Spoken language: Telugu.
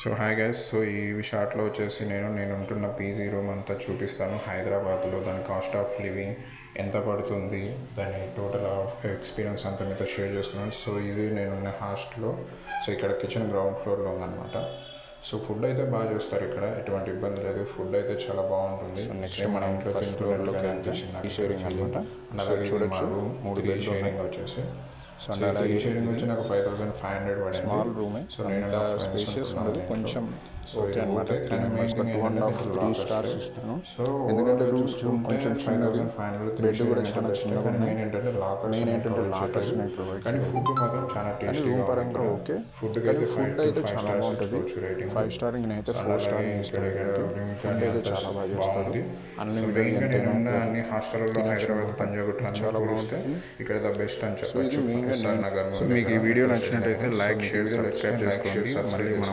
So hi guys. సో ఈ షార్ట్లో వచ్చేసి నేను ఉంటున్న పీజీ రూమ్ అంతా చూపిస్తాను హైదరాబాద్లో. దాని కాస్ట్ ఆఫ్ లివింగ్ ఎంత పడుతుంది, దాని టోటల్ ఎక్స్పీరియన్స్ అంతా మీతో షేర్ చేసుకున్నాను. సో ఇది నేనున్న హాస్టల్లో. సో ఇక్కడ కిచెన్ గ్రౌండ్ ఫ్లోర్లో ఉందన్నమాట. సో ఫుడ్ అయితే బాగా చేస్తారు ఇక్కడ, ఎటువంటి ఇబ్బంది లేదు. ఫుడ్ అయితే చాలా బాగుంటుంది. నెక్స్ట్ మన ఇంట్లో ఇంట్లోకి అనిపించింది షేరింగ్ అనమాట. అలాగే చూడొచ్చు 3 బెడ్లు షేరింగ్ వచ్చేసి. సో అలాగే షేరింగ్ వచ్చి నాకు 5500 పడింది. స్మాల్ రూమే. సో నేను స్పేషియస్ ఉండదు కొంచెం. ఓకే అనమాట. 2.5-3 స్టార్స్ ఇస్తాను. సో ఎందుకంటే రూమ్స్ కొంచెం చిన్నది, బెడ్ కూడా చాలా చిన్నగా ఉన్నాయి. మెయిన్ ఏంటంటే లాకర్స్ కానీ ఫుడ్ మాత్రం చాలా టేస్టీ. రూమ్ పరంగా ఓకే, ఫుడ్ అయితే చాలా బాగుంటుంది. 5 స్టార్ నేనైతే 4 స్టార్ ఫుడ్ అయితే చాలా బాగా చేస్తారు. అన్ని హాస్టల్లో హైదరాబాద్ పంజాగుట్ట చాలా బాగుంటుంది. ఇక్కడ ద బెస్ట్ అని చెప్పచ్చు. మీకు ఈ వీడియో నచ్చినట్టయితే లైక్, షేర్, సబ్స్క్రైబ్ చేసుకోండి. మళ్ళీ